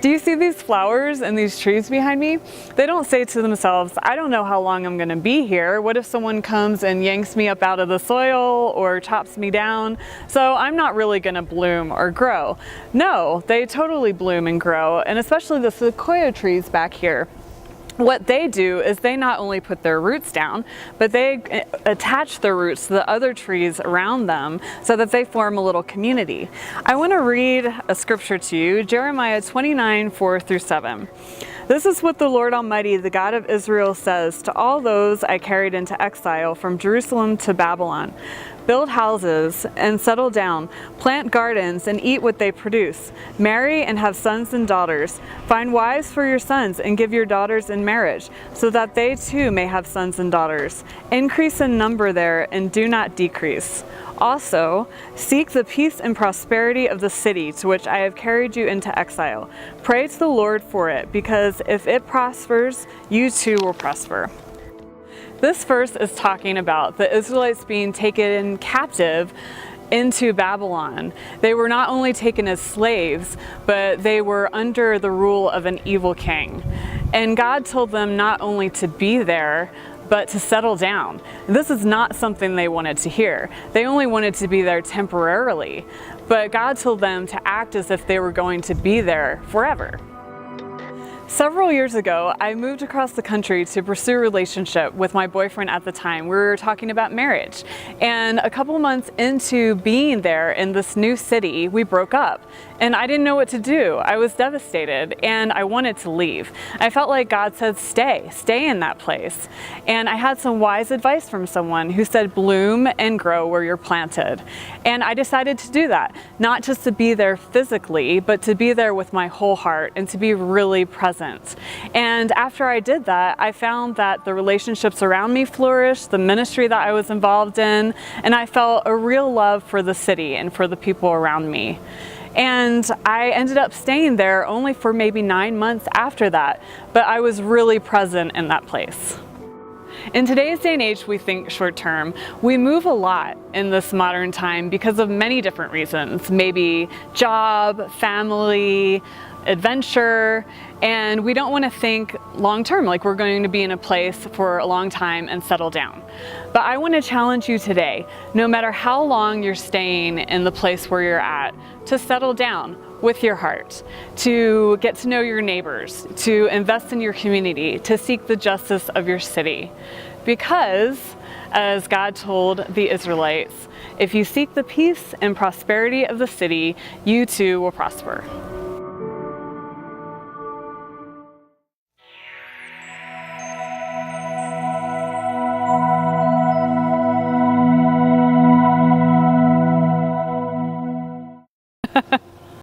Do you see these flowers and these trees behind me? They don't say to themselves, I don't know how long I'm going to be here. What if someone comes and yanks me up out of the soil or chops me down? So I'm not really going to bloom or grow. No, they totally bloom and grow, and especially the sequoia trees back here. What they do is they not only put their roots down, but they attach their roots to the other trees around them so that they form a little community. I want to read a scripture to you, Jeremiah 29, 4-7. This is what the Lord Almighty, the God of Israel, says to all those I carried into exile from Jerusalem to Babylon. Build houses and settle down, plant gardens and eat what they produce. Marry and have sons and daughters. Find wives for your sons and give your daughters in marriage, so that they too may have sons and daughters. Increase in number there and do not decrease. Also, seek the peace and prosperity of the city to which I have carried you into exile. Pray to the Lord for it, because if it prospers, you too will prosper. This verse is talking about the Israelites being taken captive into Babylon. They were not only taken as slaves, but they were under the rule of an evil king. And God told them not only to be there, but to settle down. This is not something they wanted to hear. They only wanted to be there temporarily, but God told them to act as if they were going to be there forever. Several years ago, I moved across the country to pursue a relationship with my boyfriend at the time. We were talking about marriage. And a couple months into being there in this new city, we broke up. And I didn't know what to do. I was devastated and I wanted to leave. I felt like God said, stay in that place. And I had some wise advice from someone who said, bloom and grow where you're planted. And I decided to do that, not just to be there physically, but to be there with my whole heart and to be really present. And after I did that, I found that the relationships around me flourished, the ministry that I was involved in, and I felt a real love for the city and for the people around me. And I ended up staying there only for maybe 9 months after that, but I was really present in that place. In today's day and age, we think short term. We move a lot in this modern time because of many different reasons. Maybe job, family, adventure, and we don't want to think long term, like we're going to be in a place for a long time and settle down. But I want to challenge you today, no matter how long you're staying in the place where you're at, to settle down with your heart, to get to know your neighbors, to invest in your community, to seek the justice of your city. Because, as God told the Israelites, if you seek the peace and prosperity of the city, you too will prosper.